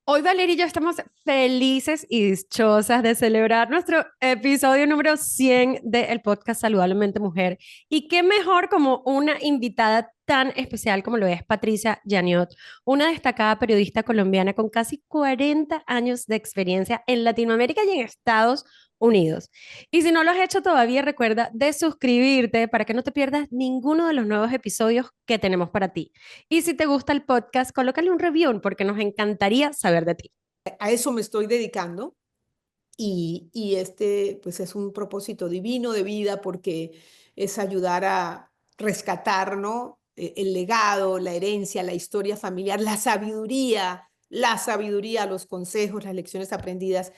Hoy Valeria y yo estamos felices y dichosas de celebrar nuestro episodio número 100 del podcast Saludablemente Mujer. Y qué mejor como una invitada tan especial como lo es Patricia Yaniot, una destacada periodista colombiana con casi 40 años de experiencia en Latinoamérica y en Estados Unidos. Y si no lo has hecho todavía, recuerda de suscribirte para que no te pierdas ninguno de los nuevos episodios que tenemos para ti. Y si te gusta el podcast, colócale un review porque nos encantaría saber de ti. A eso me estoy dedicando y este pues es un propósito divino de vida porque es ayudar a rescatar, ¿no? El legado, la herencia, la historia familiar, la sabiduría, los consejos, las lecciones aprendidas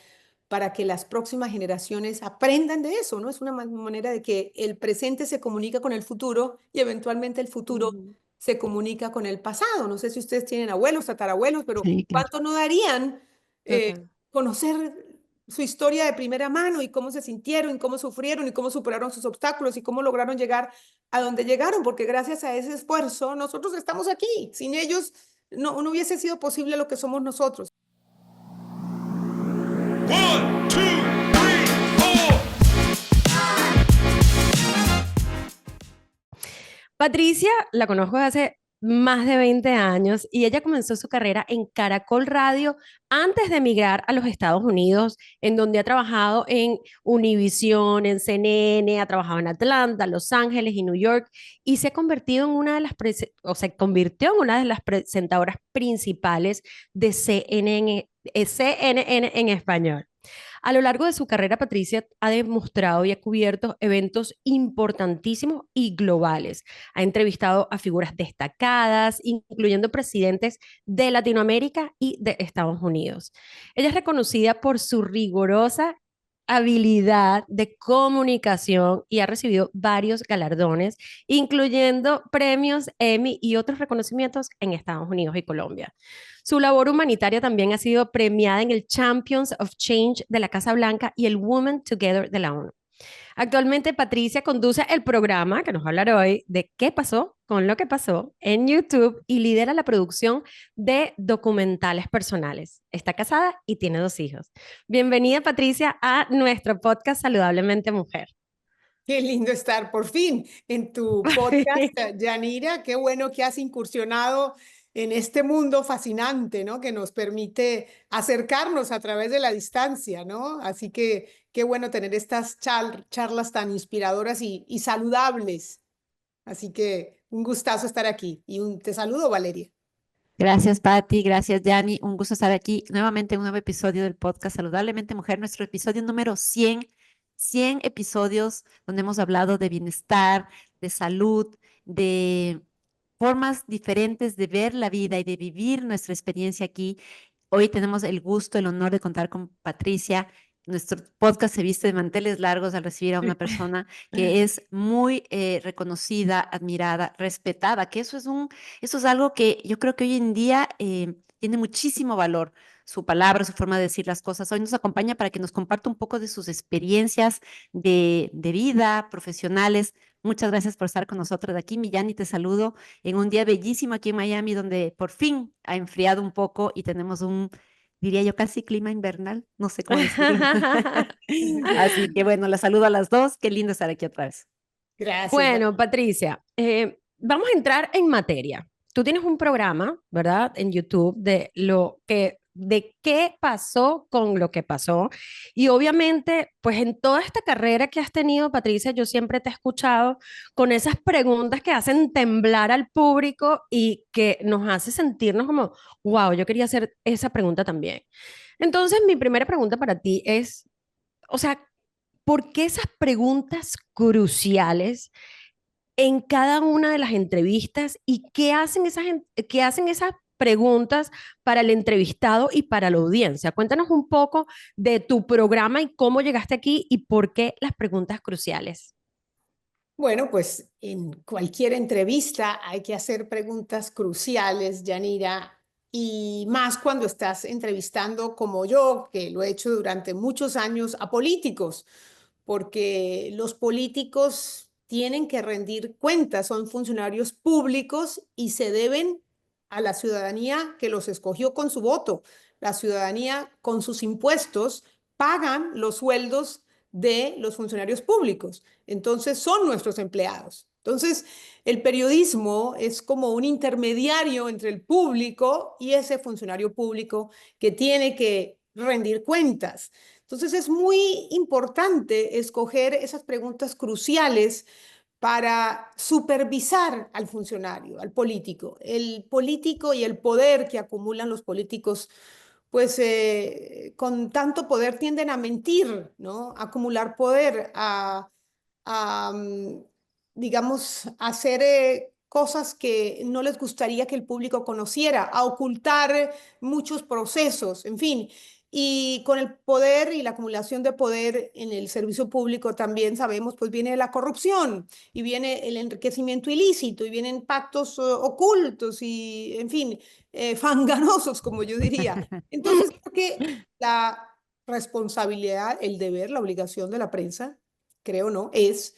para que las próximas generaciones aprendan de eso, ¿no? Es una manera de que el presente se comunica con el futuro y eventualmente el futuro Ujú. se comunica con el pasado. No sé si ustedes tienen abuelos, tatarabuelos, pero Sí, claro. ¿cuánto no darían Total. conocer su historia de primera mano y cómo se sintieron y cómo sufrieron y cómo superaron sus obstáculos y cómo lograron llegar a donde llegaron? Porque gracias a ese esfuerzo nosotros estamos aquí. Sin ellos no hubiese sido posible lo que somos nosotros. One, two, three, four. Patricia la conozco desde hace más de 20 años y ella comenzó su carrera en Caracol Radio antes de emigrar a los Estados Unidos, en donde ha trabajado en Univision, en CNN, ha trabajado en Atlanta, Los Ángeles y New York y se ha convertido en una de las o se convirtió en una de las presentadoras principales de CNN en español. A lo largo de su carrera, Patricia ha demostrado y ha cubierto eventos importantísimos y globales. Ha entrevistado a figuras destacadas, incluyendo presidentes de Latinoamérica y de Estados Unidos. Ella es reconocida por su rigurosa habilidad de comunicación y ha recibido varios galardones, incluyendo premios Emmy y otros reconocimientos en Estados Unidos y Colombia. Su labor humanitaria también ha sido premiada en el Champions of Change de la Casa Blanca y el Women Together de la ONU. Actualmente Patricia conduce el programa que nos va a hablar hoy de qué pasó con lo que pasó en YouTube y lidera la producción de documentales personales. Está casada y tiene 2 hijos. Bienvenida Patricia a nuestro podcast Saludablemente Mujer. Qué lindo estar por fin en tu podcast, Yanira. Qué bueno que has incursionado en este mundo fascinante, ¿no? Que nos permite acercarnos a través de la distancia, ¿no? Así que qué bueno tener estas charlas tan inspiradoras y saludables. Así que un gustazo estar aquí te saludo, Valeria. Gracias, Patti. Gracias, Yanni. Un gusto estar aquí nuevamente en un nuevo episodio del podcast Saludablemente Mujer, nuestro episodio número 100. 100 episodios donde hemos hablado de bienestar, de salud, de formas diferentes de ver la vida y de vivir nuestra experiencia aquí. Hoy tenemos el gusto, el honor de contar con Patricia. Nuestro podcast se viste de manteles largos al recibir a una persona que es muy reconocida, admirada, respetada, que eso es algo que yo creo que hoy en día tiene muchísimo valor. Su palabra, su forma de decir las cosas. Hoy nos acompaña para que nos comparta un poco de sus experiencias de vida, profesionales. Muchas gracias por estar con nosotros aquí, Millán, y te saludo en un día bellísimo aquí en Miami, donde por fin ha enfriado un poco y tenemos diría yo, casi clima invernal, no sé cómo decirlo. Así que bueno, la saludo a las dos, qué lindo estar aquí otra vez. Gracias, Bueno, Patricia, vamos a entrar en materia. Tú tienes un programa, ¿verdad? En YouTube de qué pasó con lo que pasó. Y obviamente, pues en toda esta carrera que has tenido, Patricia, yo siempre te he escuchado con esas preguntas que hacen temblar al público y que nos hace sentirnos como, wow, yo quería hacer esa pregunta también. Entonces, mi primera pregunta para ti es, o sea, ¿por qué esas preguntas cruciales en cada una de las entrevistas y qué hacen esas preguntas para el entrevistado y para la audiencia? Cuéntanos un poco de tu programa y cómo llegaste aquí y por qué las preguntas cruciales. Bueno, pues en cualquier entrevista hay que hacer preguntas cruciales, Yanira, y más cuando estás entrevistando como yo, que lo he hecho durante muchos años a políticos, porque los políticos tienen que rendir cuentas, son funcionarios públicos y se deben a la ciudadanía que los escogió con su voto. La ciudadanía, con sus impuestos, pagan los sueldos de los funcionarios públicos. Entonces, son nuestros empleados. Entonces, el periodismo es como un intermediario entre el público y ese funcionario público que tiene que rendir cuentas. Entonces, es muy importante escoger esas preguntas cruciales para supervisar al funcionario, al político. El político y el poder que acumulan los políticos, pues con tanto poder tienden a mentir, ¿no? A acumular poder, a digamos, a hacer cosas que no les gustaría que el público conociera, a ocultar muchos procesos, en fin. Y con el poder y la acumulación de poder en el servicio público también sabemos, pues viene la corrupción y viene el enriquecimiento ilícito y vienen pactos ocultos y, en fin, fanganosos, como yo diría. Entonces, creo que la responsabilidad, el deber, la obligación de la prensa, creo, ¿no? Es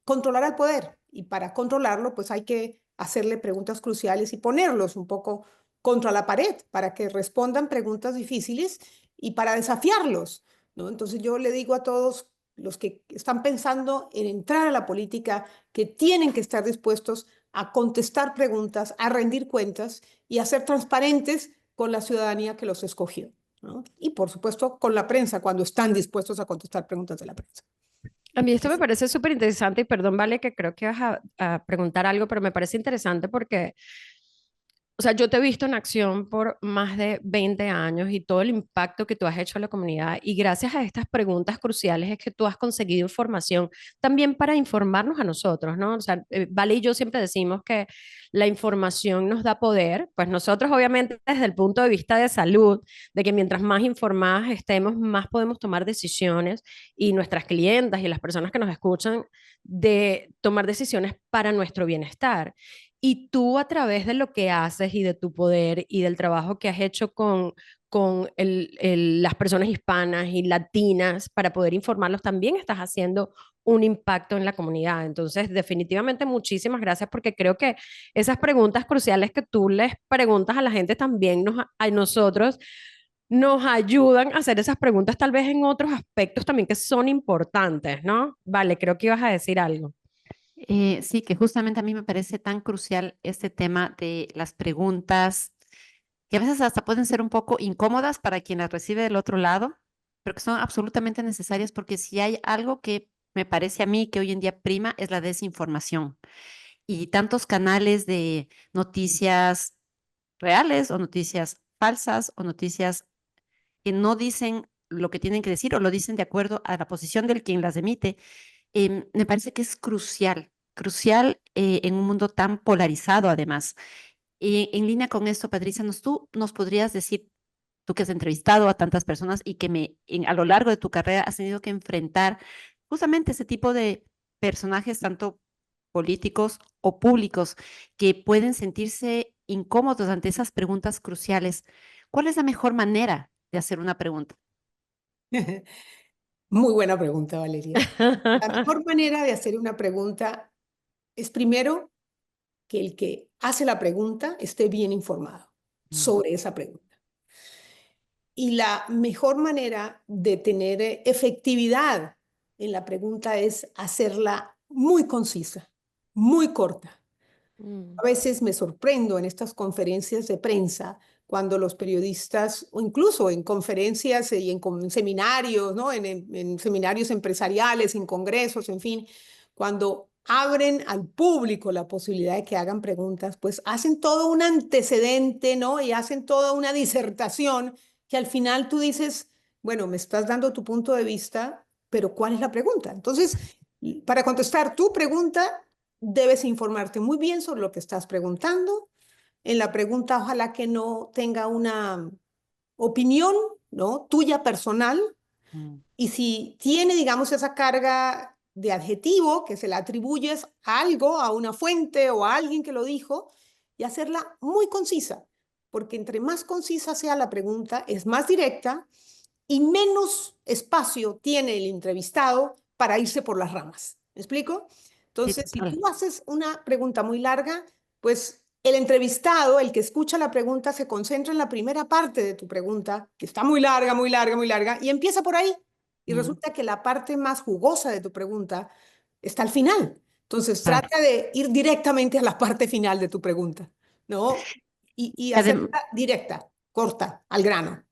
controlar al poder. Y para controlarlo, pues hay que hacerle preguntas cruciales y ponerlos un poco contra la pared para que respondan preguntas difíciles y para desafiarlos, ¿no? Entonces yo le digo a todos los que están pensando en entrar a la política que tienen que estar dispuestos a contestar preguntas, a rendir cuentas y a ser transparentes con la ciudadanía que los escogió, ¿no? Y por supuesto con la prensa cuando están dispuestos a contestar preguntas de la prensa. A mí esto me parece súper interesante y perdón, Vale, que creo que vas a preguntar algo, pero me parece interesante porque, o sea, yo te he visto en acción por más de 20 años y todo el impacto que tú has hecho en la comunidad y gracias a estas preguntas cruciales es que tú has conseguido información también para informarnos a nosotros, ¿no? O sea, Vale y yo siempre decimos que la información nos da poder, pues nosotros obviamente desde el punto de vista de salud, de que mientras más informadas estemos, más podemos tomar decisiones y nuestras clientas y las personas que nos escuchan de tomar decisiones para nuestro bienestar. Y tú a través de lo que haces y de tu poder y del trabajo que has hecho con las personas hispanas y latinas para poder informarlos, también estás haciendo un impacto en la comunidad. Entonces, definitivamente muchísimas gracias porque creo que esas preguntas cruciales que tú les preguntas a la gente también a nosotros nos ayudan a hacer esas preguntas tal vez en otros aspectos también que son importantes, ¿no? Vale, creo que ibas a decir algo. Sí, que justamente a mí me parece tan crucial este tema de las preguntas, que a veces hasta pueden ser un poco incómodas para quien las recibe del otro lado, pero que son absolutamente necesarias porque si hay algo que me parece a mí que hoy en día prima es la desinformación y tantos canales de noticias reales o noticias falsas o noticias que no dicen lo que tienen que decir o lo dicen de acuerdo a la posición del quien las emite. Me parece que es crucial, crucial en un mundo tan polarizado además. En línea con esto, Patricia, tú nos podrías decir, tú que has entrevistado a tantas personas y que a lo largo de tu carrera has tenido que enfrentar justamente ese tipo de personajes, tanto políticos o públicos, que pueden sentirse incómodos ante esas preguntas cruciales. ¿Cuál es la mejor manera de hacer una pregunta? Muy buena pregunta, Valeria. La mejor manera de hacer una pregunta es primero que el que hace la pregunta esté bien informado Mm, sobre esa pregunta. Y la mejor manera de tener efectividad en la pregunta es hacerla muy concisa, muy corta. Mm. A veces me sorprendo en estas conferencias de prensa cuando los periodistas, o incluso en conferencias y en seminarios, ¿no? En seminarios empresariales, en congresos, en fin, cuando abren al público la posibilidad de que hagan preguntas, pues hacen todo un antecedente, ¿no? Y hacen toda una disertación que al final tú dices, bueno, me estás dando tu punto de vista, pero ¿cuál es la pregunta? Entonces, para contestar tu pregunta, debes informarte muy bien sobre lo que estás preguntando. En la pregunta, ojalá que no tenga una opinión, ¿no? Tuya personal. mm, Y si tiene, digamos, esa carga de adjetivo que se le atribuyes a algo, a una fuente o a alguien que lo dijo, y hacerla muy concisa, porque entre más concisa sea la pregunta, es más directa y menos espacio tiene el entrevistado para irse por las ramas. ¿Me explico? sí, Entonces, si total. tú haces una pregunta muy larga, pues el entrevistado, el que escucha la pregunta, se concentra en la primera parte de tu pregunta, que está muy larga, muy larga, muy larga, y empieza por ahí. Y resulta que la parte más jugosa de tu pregunta está al final. Entonces, Claro. trata de ir directamente a la parte final de tu pregunta, ¿no? Y Adem- hacerla directa, corta, al grano.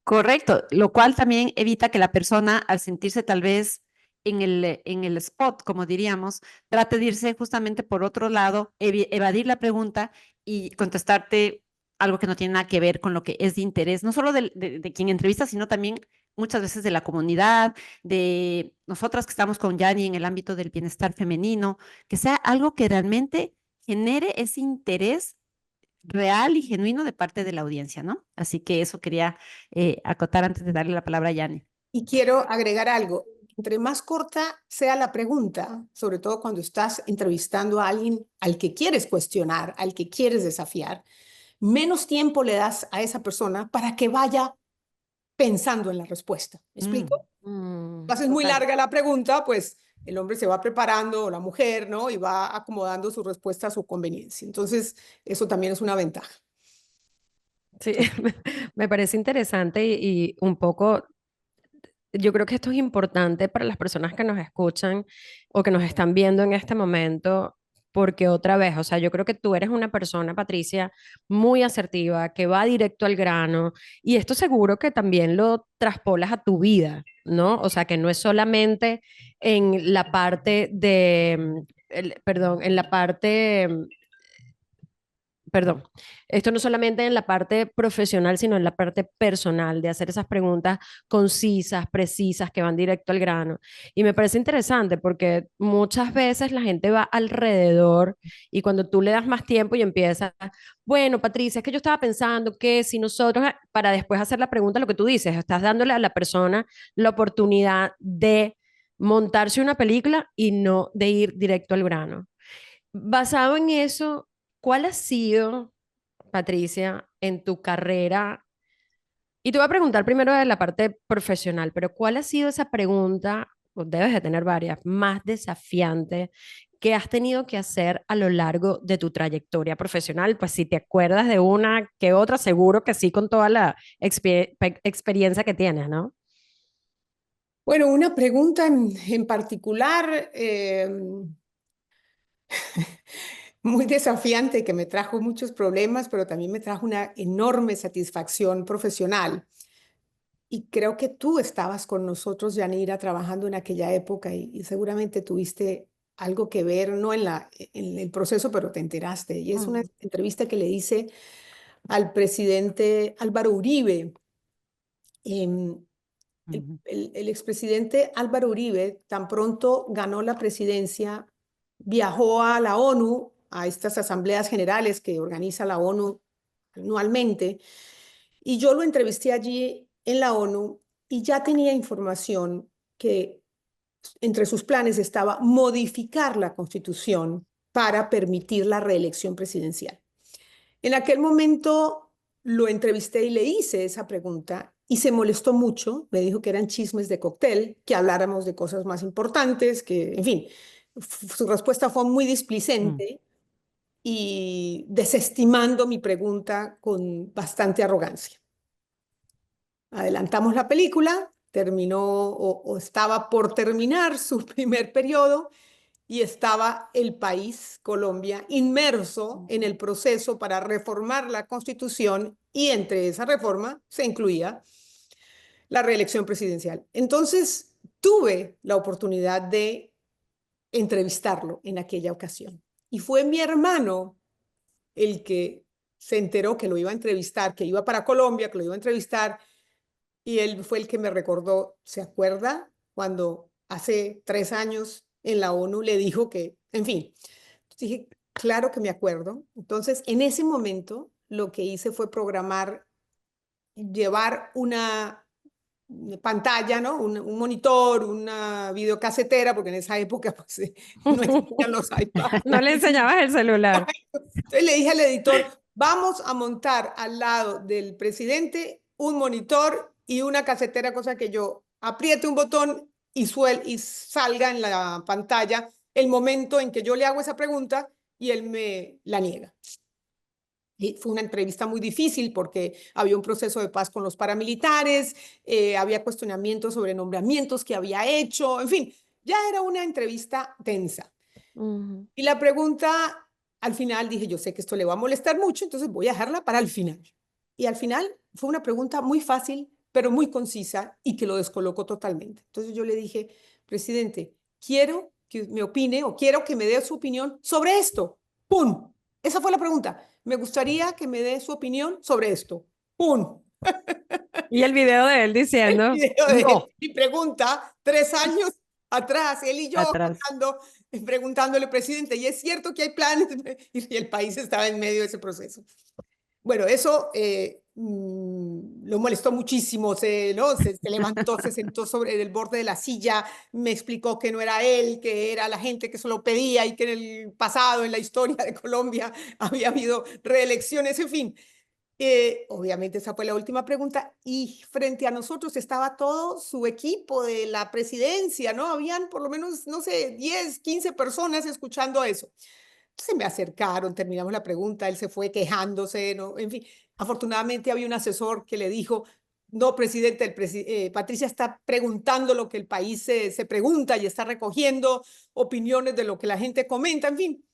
Correcto, lo cual también evita que la persona, al sentirse tal vez en el spot, como diríamos, trate de irse justamente por otro lado, evadir la pregunta y contestarte algo que no tiene nada que ver con lo que es de interés, no solo de quien entrevista, sino también muchas veces de la comunidad, de nosotras que estamos con Yani en el ámbito del bienestar femenino, que sea algo que realmente genere ese interés real y genuino de parte de la audiencia, ¿no? Así que eso quería acotar antes de darle la palabra a Yane. Y quiero agregar algo. Entre más corta sea la pregunta, sobre todo cuando estás entrevistando a alguien al que quieres cuestionar, al que quieres desafiar, menos tiempo le das a esa persona para que vaya pensando en la respuesta. ¿Me explico? Haces muy Total. larga la pregunta, pues el hombre se va preparando, o la mujer, ¿no? Y va acomodando su respuesta a su conveniencia. Entonces, eso también es una ventaja. Sí, me parece interesante y un poco, yo creo que esto es importante para las personas que nos escuchan o que nos están viendo en este momento, porque otra vez, o sea, yo creo que tú eres una persona, Patricia, muy asertiva, que va directo al grano, y esto seguro que también lo traspolas a tu vida, ¿no? O sea, que no es solamente en la parte de, perdón, en la parte perdón, esto no solamente en la parte profesional, sino en la parte personal, de hacer esas preguntas concisas, precisas, que van directo al grano. Y me parece interesante porque muchas veces la gente va alrededor y cuando tú le das más tiempo y empiezas, bueno, Patricia, es que yo estaba pensando que si nosotros, para después hacer la pregunta, lo que tú dices, estás dándole a la persona la oportunidad de montarse una película y no de ir directo al grano. Basado en eso, ¿cuál ha sido, Patricia, en tu carrera? Y te voy a preguntar primero de la parte profesional, pero ¿cuál ha sido esa pregunta, o debes de tener varias, más desafiante que has tenido que hacer a lo largo de tu trayectoria profesional? Pues si te acuerdas de una que otra, seguro que sí, con toda la experiencia que tienes, ¿no? Bueno, una pregunta en particular muy desafiante que me trajo muchos problemas, pero también me trajo una enorme satisfacción profesional. Y creo que tú estabas con nosotros, Yanira, trabajando en aquella época y seguramente tuviste algo que ver, no en el proceso, pero te enteraste. Y es una Mm, entrevista que le hice al presidente Álvaro Uribe. Em, Ujú. el expresidente Álvaro Uribe, tan pronto ganó la presidencia, viajó a la ONU, a estas asambleas generales que organiza la ONU anualmente, y yo lo entrevisté allí en la ONU y ya tenía información que entre sus planes estaba modificar la constitución para permitir la reelección presidencial. En aquel momento lo entrevisté y le hice esa pregunta y se molestó mucho, me dijo que eran chismes de cóctel, que habláramos de cosas más importantes, que, en fin, su respuesta fue muy Mm. displicente y desestimando mi pregunta con bastante arrogancia. Adelantamos la película, terminó o estaba por terminar su primer periodo y estaba el país, Colombia, inmerso en el proceso para reformar la Constitución y entre esa reforma se incluía la reelección presidencial. Entonces, tuve la oportunidad de entrevistarlo en aquella ocasión. Y fue mi hermano el que se enteró que lo iba a entrevistar, que iba para Colombia, que lo iba a entrevistar, y él fue el que me recordó, ¿se acuerda? Cuando hace 3 años en la ONU le dijo que, en fin, dije, claro que me acuerdo. Entonces, en ese momento, lo que hice fue programar, llevar una pantalla, ¿no? Un monitor, una videocasetera, porque en esa época pues, no existían los iPads. No le enseñabas el celular. Entonces le dije al editor, vamos a montar al lado del presidente un monitor y una casetera, cosa que yo apriete un botón y salga en la pantalla el momento en que yo le hago esa pregunta y él me la niega. Y fue una entrevista muy difícil porque había un proceso de paz con los paramilitares, había cuestionamientos sobre nombramientos que había hecho, en fin, ya era una entrevista tensa. Ujú. Y la pregunta, al final dije, yo sé que esto le va a molestar mucho, entonces voy a dejarla para el final. Y al final fue una pregunta muy fácil, pero muy concisa y que lo descolocó totalmente. Entonces yo le dije, presidente, quiero que me opine o quiero que me dé su opinión sobre esto. ¡Pum! Esa fue la pregunta. Me gustaría que me dé su opinión sobre esto. ¡Pum! Y el video de él El diciendo, video de él. no, Mi pregunta, 3 años atrás, él y yo Atrás. contando, preguntándole, presidente, ¿y es cierto que hay planes? Y el país estaba en medio de ese proceso. Bueno, eso lo molestó muchísimo, ¿no? Se levantó, se sentó sobre el borde de la silla, me explicó que no era él, que era la gente que se lo pedía y que en el pasado, en la historia de Colombia, había habido reelecciones, en fin. Obviamente esa fue la última pregunta y frente a nosotros estaba todo su equipo de la presidencia, ¿no? Habían por lo menos, no sé, 10, 15 personas escuchando eso. Se me acercaron, terminamos la pregunta, él se fue quejándose, ¿no? En fin, afortunadamente había un asesor que le dijo, no, presidente, Patricia está preguntando lo que el país se pregunta y está recogiendo opiniones de lo que la gente comenta, en fin.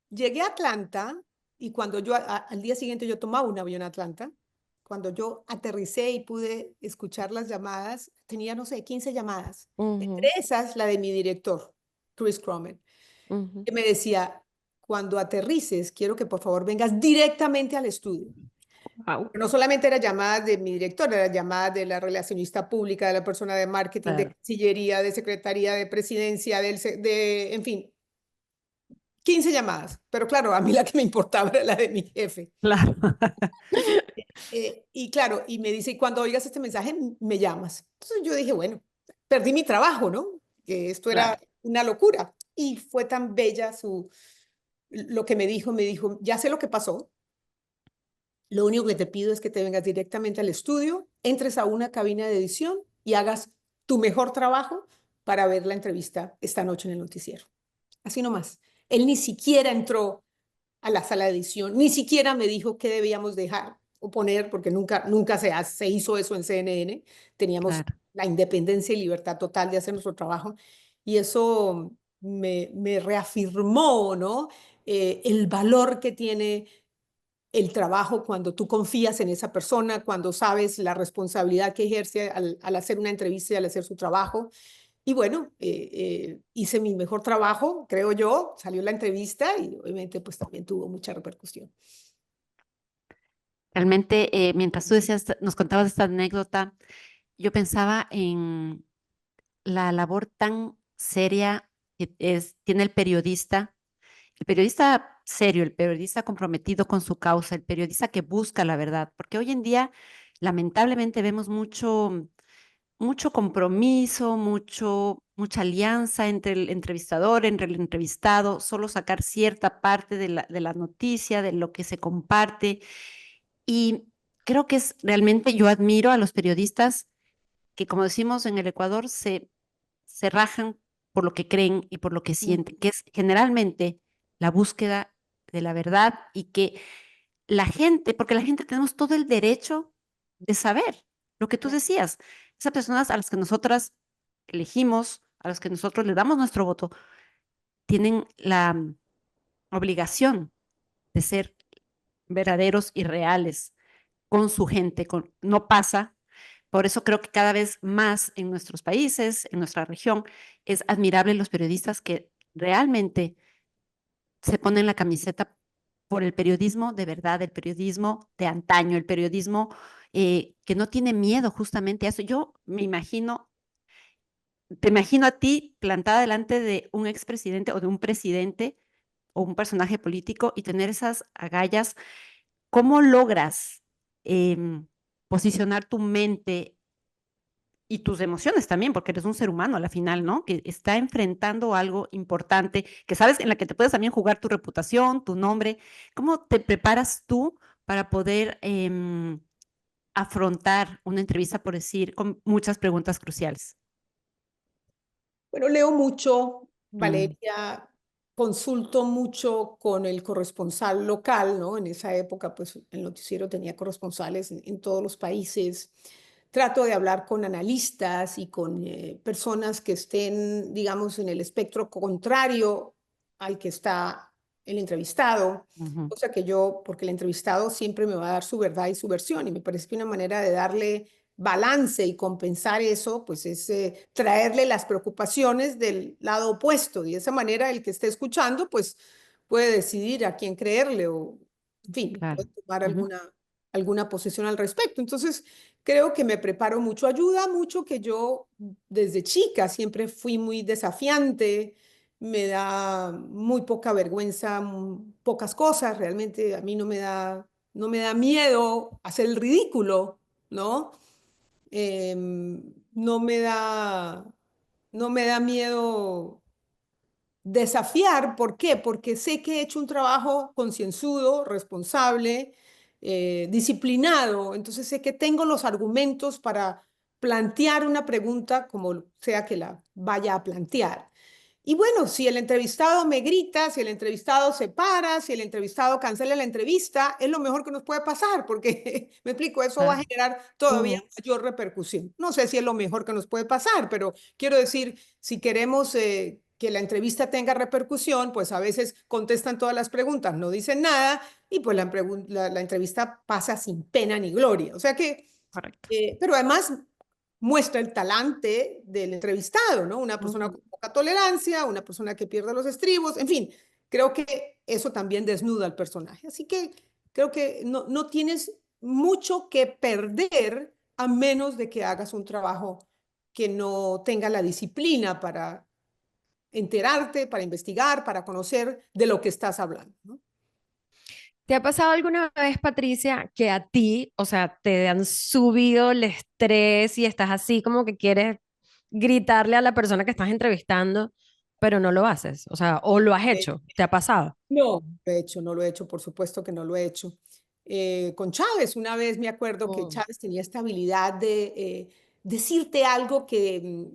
Llegué a Atlanta y cuando al día siguiente yo tomaba un avión a Atlanta, cuando yo aterricé y pude escuchar las llamadas, tenía, no sé, 15 llamadas. Entre ujú, esas, la de mi director, Chris Cromen, ujú. que me decía, cuando aterrices, quiero que por favor vengas directamente al estudio. Wow. No solamente eran llamadas de mi director, eran llamadas de la relacionista pública, de la persona de marketing, de Claro, Cancillería, de Secretaría de Presidencia, en fin, 15 llamadas. Pero claro, a mí la que me importaba era la de mi jefe. claro. Y claro, y me dice, y cuando oigas este mensaje, me llamas. Entonces yo dije, bueno, perdí mi trabajo, ¿no? Que esto Claro. era una locura. Y fue tan bella lo que me dijo, ya sé lo que pasó, lo único que te pido es que te vengas directamente al estudio, entres a una cabina de edición y hagas tu mejor trabajo para ver la entrevista esta noche en el noticiero. Así nomás. Él ni siquiera entró a la sala de edición, ni siquiera me dijo qué debíamos dejar o poner, porque nunca se hizo eso en CNN. Teníamos Claro. la independencia y libertad total de hacer nuestro trabajo. Y eso me reafirmó, ¿no? El valor que tiene el trabajo cuando tú confías en esa persona, cuando sabes la responsabilidad que ejerce al hacer una entrevista y al hacer su trabajo. Y bueno, hice mi mejor trabajo, creo yo, salió la entrevista y obviamente pues también tuvo mucha repercusión. Realmente, mientras tú decías, nos contabas esta anécdota, yo pensaba en la labor tan seria que tiene el periodista serio, el periodista comprometido con su causa, el periodista que busca la verdad, porque hoy en día lamentablemente vemos mucho compromiso, mucha alianza entre el entrevistador, entre el entrevistado, solo sacar cierta parte de la noticia, de lo que se comparte. Y creo que es realmente, yo admiro a los periodistas que, como decimos en el Ecuador, se rajan por lo que creen y por lo que sienten, que es generalmente la búsqueda de la verdad y que la gente, porque la gente tenemos todo el derecho de saber lo que tú decías. Esas personas a las que nosotras elegimos, a las que nosotros le damos nuestro voto, tienen la obligación de ser verdaderos y reales con su gente. No pasa. Por eso creo que cada vez más en nuestros países, en nuestra región, es admirable los periodistas que realmente se ponen la camiseta por el periodismo de verdad, el periodismo de antaño, el periodismo que no tiene miedo justamente a eso. Yo me imagino, te imagino a ti plantada delante de un expresidente o de un presidente o un personaje político y tener esas agallas. ¿Cómo logras posicionar tu mente y tus emociones también, porque eres un ser humano a la final, ¿no? Que está enfrentando algo importante, que sabes, en la que te puedes también jugar tu reputación, tu nombre? ¿Cómo te preparas tú para poder afrontar una entrevista, por decir, con muchas preguntas cruciales? Bueno, leo mucho, Mm, Valeria, consulto mucho con el corresponsal local, ¿no? En esa época, pues el noticiero tenía corresponsales en todos los países. Trato de hablar con analistas y con personas que estén, digamos, en el espectro contrario al que está el entrevistado. Ujú. Cosa que yo, porque el entrevistado siempre me va a dar su verdad y su versión, y me parece que una manera de darle balance y compensar eso, pues es traerle las preocupaciones del lado opuesto, y de esa manera el que esté escuchando, pues puede decidir a quién creerle o, en fin, Claro. puede tomar Ujú. alguna posición al respecto. Entonces, creo que me preparo mucho, ayuda mucho que yo desde chica siempre fui muy desafiante, me da muy poca vergüenza, pocas cosas, realmente a mí no me da miedo hacer el ridículo, ¿no? No me da, no me da miedo desafiar. ¿Por qué? Porque sé que he hecho un trabajo concienzudo, responsable, disciplinado. Entonces sé que tengo los argumentos para plantear una pregunta como sea que la vaya a plantear. Y bueno, si el entrevistado me grita, si el entrevistado se para, si el entrevistado cancela la entrevista, es lo mejor que nos puede pasar, porque, me explico, eso va a Claro. generar todavía Ujú. mayor repercusión. No sé si es lo mejor que nos puede pasar, pero quiero decir, si queremos que la entrevista tenga repercusión, pues a veces contestan todas las preguntas, no dicen nada, y pues la entrevista pasa sin pena ni gloria. O sea que, Correcto. pero además muestra el talante del entrevistado, ¿no? Una persona Ujú. con poca tolerancia, una persona que pierde los estribos, en fin, creo que eso también desnuda al personaje. Así que creo que no tienes mucho que perder a menos de que hagas un trabajo que no tenga la disciplina para enterarte, para investigar, para conocer de lo que estás hablando, ¿no? ¿Te ha pasado alguna vez, Patricia, que a ti, o sea, te han subido el estrés y estás así como que quieres gritarle a la persona que estás entrevistando, pero no lo haces? O sea, o lo has hecho, ¿te ha pasado? No, no lo he hecho, por supuesto que no lo he hecho. Con Chávez, una vez me acuerdo que Mm, Chávez tenía esta habilidad de decirte algo que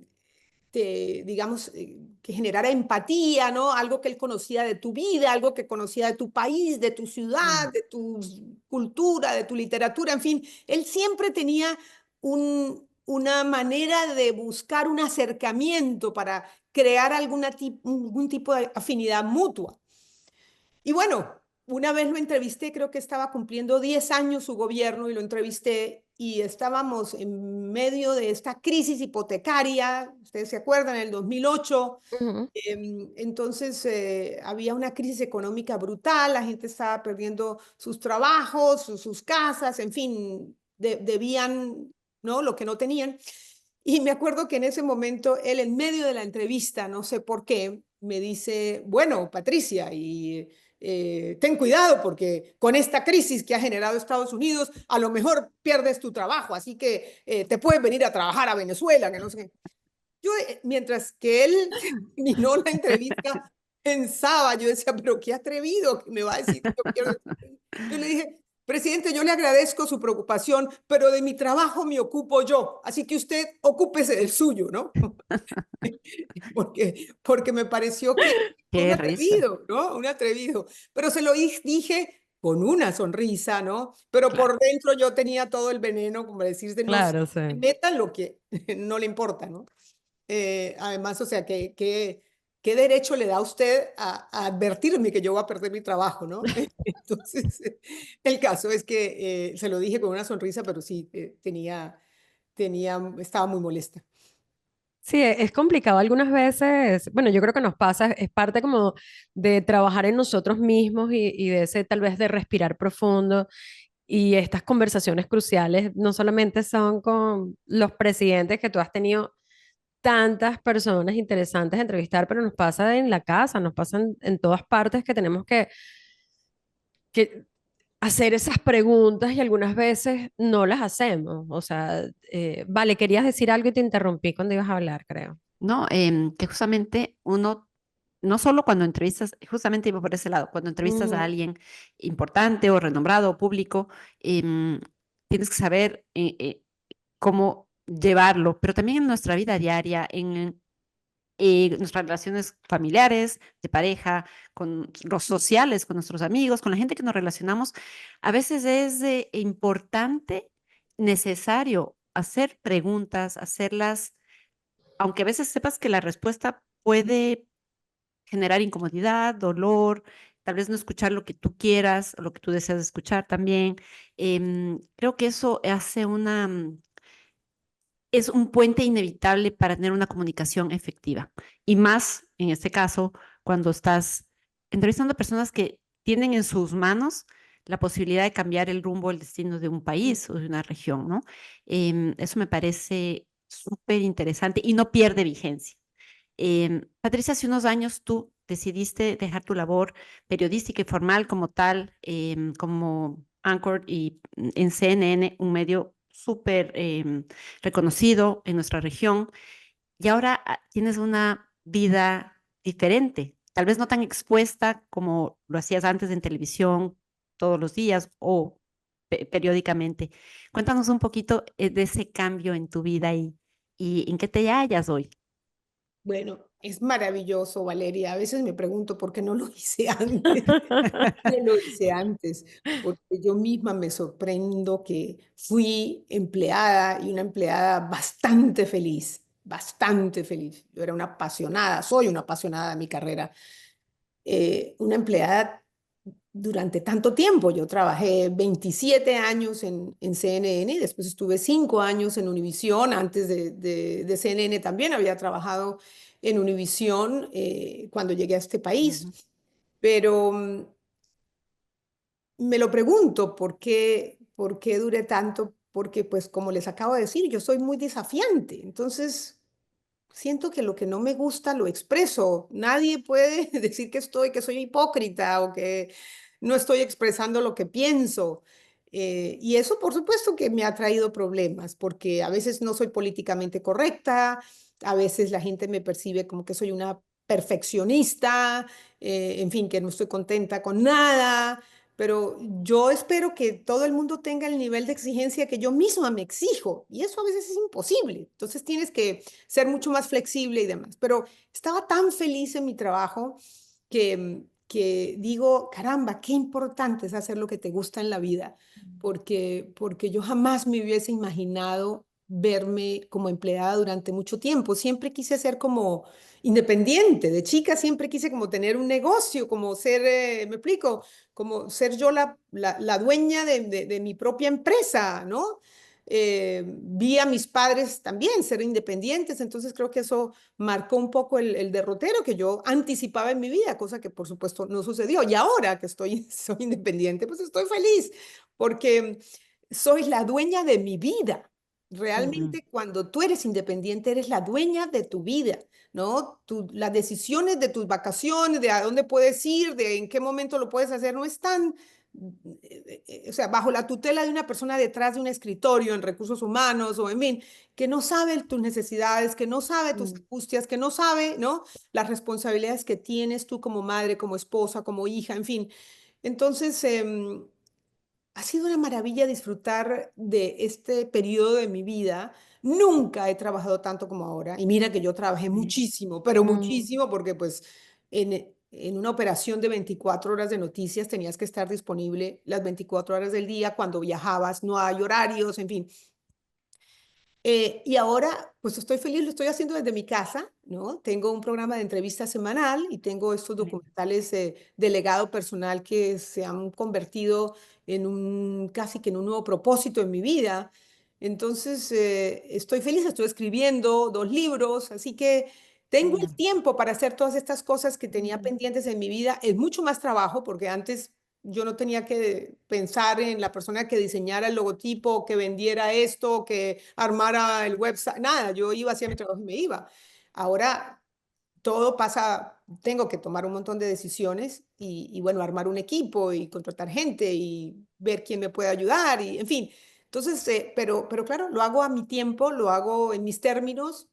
digamos, que generara empatía, ¿no? Algo que él conocía de tu vida, algo que conocía de tu país, de tu ciudad, Ujú. de tu cultura, de tu literatura, en fin. Él siempre tenía una manera de buscar un acercamiento para crear algún tipo de afinidad mutua. Y bueno, una vez lo entrevisté, creo que estaba cumpliendo 10 años su gobierno y lo entrevisté y estábamos en medio de esta crisis hipotecaria, ustedes se acuerdan, en el 2008. ujú. Entonces había una crisis económica brutal, la gente estaba perdiendo sus trabajos, sus casas, en fin, debían, ¿no?, lo que no tenían. Y me acuerdo que en ese momento él, en medio de la entrevista, no sé por qué, me dice, bueno, Patricia, y ten cuidado porque con esta crisis que ha generado Estados Unidos, a lo mejor pierdes tu trabajo, así que te puedes venir a trabajar a Venezuela, que no sé qué. Yo, mientras que él terminó la entrevista, pensaba, yo decía, pero qué atrevido que me va a decir que yo quiero. Yo le dije, presidente, yo le agradezco su preocupación, pero de mi trabajo me ocupo yo, así que usted ocúpese del suyo, ¿no? Porque me pareció que fue un Qué risa. atrevido, ¿no? Un atrevido. Pero se lo dije con una sonrisa, ¿no? Pero Claro, por dentro yo tenía todo el veneno, como decirse, no se Claro, sí. meta lo que no le importa, ¿no? Además, o sea, ¿qué derecho le da a usted a advertirme que yo voy a perder mi trabajo, ¿no? Entonces, el caso es que se lo dije con una sonrisa, pero sí, estaba muy molesta. Sí, es complicado algunas veces. Bueno, yo creo que nos pasa, es parte como de trabajar en nosotros mismos y de ese tal vez de respirar profundo. Y estas conversaciones cruciales no solamente son con los presidentes que tú has tenido tantas personas interesantes a entrevistar, pero nos pasa en la casa, nos pasa en todas partes que tenemos que hacer esas preguntas y algunas veces no las hacemos. O sea, vale, querías decir algo y te interrumpí cuando ibas a hablar, creo. ¿no? Que justamente uno, no solo cuando entrevistas, justamente iba por ese lado, cuando entrevistas a Ujú, alguien importante o renombrado o público, em, tienes que saber cómo llevarlo, pero también en nuestra vida diaria, nuestras relaciones familiares, de pareja, con los sociales, con nuestros amigos, con la gente que nos relacionamos, a veces es importante, necesario hacer preguntas, hacerlas, aunque a veces sepas que la respuesta puede generar incomodidad, dolor, tal vez no escuchar lo que tú quieras o lo que tú deseas escuchar también. Creo que eso hace es un puente inevitable para tener una comunicación efectiva. Y más, en este caso, cuando estás entrevistando a personas que tienen en sus manos la posibilidad de cambiar el rumbo, el destino de un país o de una región, ¿no? Eso me parece súper interesante y no pierde vigencia. Patricia, hace unos años tú decidiste dejar tu labor periodística y formal como tal, como anchor y en CNN, un medio súper reconocido en nuestra región, y ahora tienes una vida diferente, tal vez no tan expuesta como lo hacías antes en televisión todos los días o periódicamente. Cuéntanos un poquito de ese cambio en tu vida y en qué te hallas hoy. Bueno, es maravilloso, Valeria. A veces me pregunto por qué no lo hice antes. No lo hice antes, porque yo misma me sorprendo que fui empleada y una empleada bastante feliz, bastante feliz. Yo era una apasionada, soy una apasionada de mi carrera. Una empleada durante tanto tiempo. Yo trabajé 27 años en CNN, y después estuve 5 años en Univisión. Antes de CNN también había trabajado en Univisión cuando llegué a este país. Ujú. Pero me lo pregunto, por qué duré tanto? Porque, pues, como les acabo de decir, yo soy muy desafiante. Entonces, siento que lo que no me gusta lo expreso. Nadie puede decir que soy hipócrita o que no estoy expresando lo que pienso. Y eso, por supuesto, que me ha traído problemas, porque a veces no soy políticamente correcta, a veces la gente me percibe como que soy una perfeccionista, en fin, que no estoy contenta con nada. Pero yo espero que todo el mundo tenga el nivel de exigencia que yo misma me exijo, y eso a veces es imposible. Entonces tienes que ser mucho más flexible y demás. Pero estaba tan feliz en mi trabajo que digo, caramba, qué importante es hacer lo que te gusta en la vida, porque yo jamás me hubiese imaginado verme como empleada durante mucho tiempo. Siempre quise ser como independiente. De chica siempre quise como tener un negocio, como ser, me explico, como ser yo la dueña de mi propia empresa, ¿no? Vi a mis padres también ser independientes, entonces creo que eso marcó un poco el derrotero que yo anticipaba en mi vida, cosa que por supuesto no sucedió. Y ahora que soy independiente, pues estoy feliz porque soy la dueña de mi vida. Ujú. Realmente cuando tú eres independiente, eres la dueña de tu vida, ¿no? Las decisiones de tus vacaciones, de a dónde puedes ir, de en qué momento lo puedes hacer, no están o sea, bajo la tutela de una persona detrás de un escritorio en recursos humanos o en fin, que no sabe tus necesidades, que no sabe tus Mm. angustias, que no sabe, ¿no? Las responsabilidades que tienes tú como madre, como esposa, como hija, en fin. Entonces, ha sido una maravilla disfrutar de este periodo de mi vida. Nunca he trabajado tanto como ahora. Y mira que yo trabajé Sí. muchísimo, pero Mm. muchísimo, porque pues en una operación de 24 horas de noticias tenías que estar disponible las 24 horas del día. Cuando viajabas no hay horarios, en fin. Y ahora, pues estoy feliz, lo estoy haciendo desde mi casa, ¿no? Tengo un programa de entrevista semanal y tengo estos documentales de legado personal que se han convertido en casi que en un nuevo propósito en mi vida. Entonces, estoy feliz, estoy escribiendo 2 libros, así que Qué tengo el bien. tiempo para hacer todas estas cosas que tenía Mm. pendientes en mi vida. Es mucho más trabajo porque antes yo no tenía que pensar en la persona que diseñara el logotipo, que vendiera esto, que armara el website, nada, yo iba, hacía mi trabajo y me iba. Ahora todo pasa, tengo que tomar un montón de decisiones y bueno, armar un equipo y contratar gente y ver quién me puede ayudar y en fin. Entonces, pero claro, lo hago a mi tiempo, lo hago en mis términos.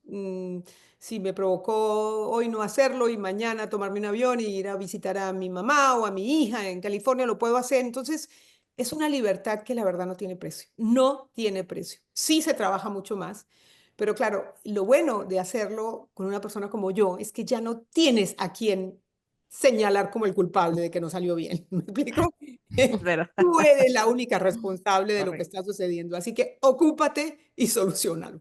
Si me provocó hoy no hacerlo y mañana tomarme un avión y ir a visitar a mi mamá o a mi hija en California, lo puedo hacer. Entonces, es una libertad que la verdad no tiene precio. No tiene precio. Sí se trabaja mucho más, Pero claro, lo bueno de hacerlo con una persona como yo es que ya no tienes a quien señalar como el culpable de que no salió bien. ¿Me explico? ¿Verdad? Tú eres la única responsable de lo que Correcto. está sucediendo, así que ocúpate y solucionalo.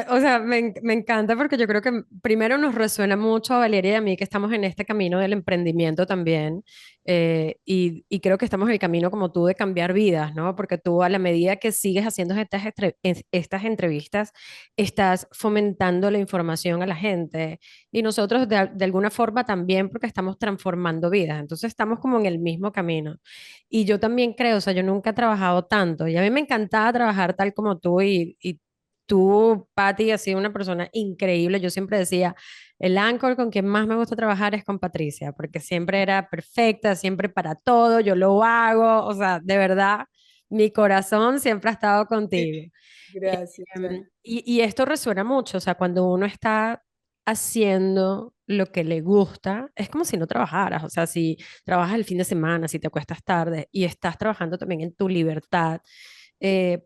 O sea, me encanta porque yo creo que primero nos resuena mucho a Valeria y a mí que estamos en este camino del emprendimiento también, y creo que estamos en el camino como tú de cambiar vidas, ¿no? Porque tú a la medida que sigues haciendo estas entrevistas, estás fomentando la información a la gente y nosotros de alguna forma también porque estamos transformando vidas, entonces estamos como en el mismo camino. Y yo también creo, o sea, yo nunca he trabajado tanto y a mí me encantaba trabajar tal como tú y tú, Patti, has sido una persona increíble. Yo siempre decía, el anchor con quien más me gusta trabajar es con Patricia, porque siempre era perfecta, siempre para todo, yo lo hago, o sea, de verdad, mi corazón siempre ha estado contigo. Gracias, Y esto resuena mucho, o sea, cuando uno está haciendo lo que le gusta, es como si no trabajaras, o sea, si trabajas el fin de semana, si te acuestas tarde y estás trabajando también en tu libertad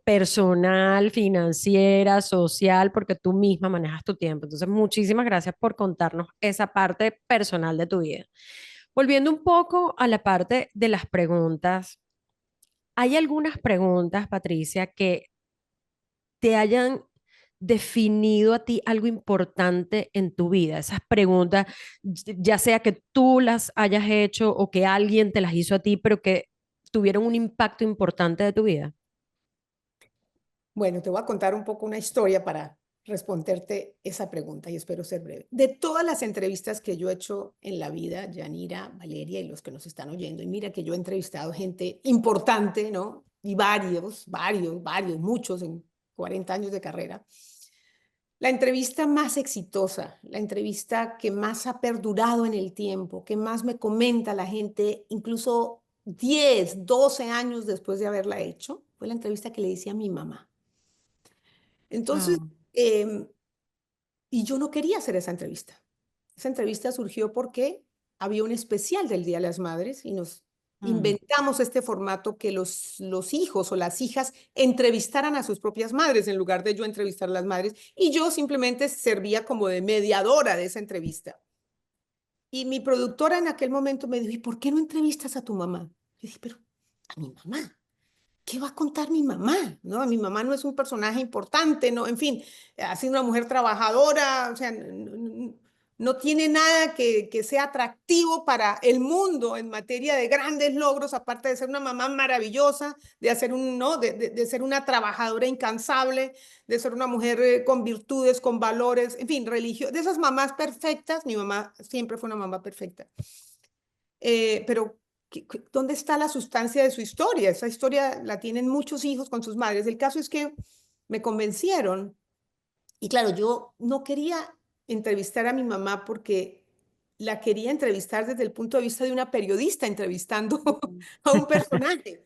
personal, financiera, social, porque tú misma manejas tu tiempo. Entonces, muchísimas gracias por contarnos esa parte personal de tu vida. Volviendo un poco a la parte de las preguntas, ¿hay algunas preguntas, Patricia, que te hayan definido a ti algo importante en tu vida? Esas preguntas, ya sea que tú las hayas hecho o que alguien te las hizo a ti, pero que tuvieron un impacto importante de tu vida. Bueno, te voy a contar un poco una historia para responderte esa pregunta y espero ser breve. De todas las entrevistas que yo he hecho en la vida, Yanira, Valeria y los que nos están oyendo, y mira que yo he entrevistado gente importante, ¿no? Y varios, muchos en 40 años de carrera. La entrevista más exitosa, la entrevista que más ha perdurado en el tiempo, que más me comenta la gente, incluso 10, 12 años después de haberla hecho, fue la entrevista que le hice a mi mamá. Entonces, Wow. y yo no quería hacer esa entrevista. Esa entrevista surgió porque había un especial del Día de las Madres y nos Mm. inventamos este formato que los hijos o las hijas entrevistaran a sus propias madres en lugar de yo entrevistar a las madres y yo simplemente servía como de mediadora de esa entrevista. Y mi productora en aquel momento me dijo, ¿y por qué no entrevistas a tu mamá? Yo dije, pero a mi mamá. ¿Qué va a contar mi mamá? ¿No? Mi mamá no es un personaje importante, ¿no? En fin, ha sido una mujer trabajadora, o sea, no tiene nada que sea atractivo para el mundo en materia de grandes logros, aparte de ser una mamá maravillosa, de, hacer un, ¿no? de ser una trabajadora incansable, de ser una mujer con virtudes, con valores, en fin, religio, de esas mamás perfectas. Mi mamá siempre fue una mamá perfecta. Pero ¿dónde está la sustancia de su historia? Esa historia la tienen muchos hijos con sus madres. El caso es que me convencieron y claro, yo no quería entrevistar a mi mamá porque la quería entrevistar desde el punto de vista de una periodista entrevistando Mm. a un personaje.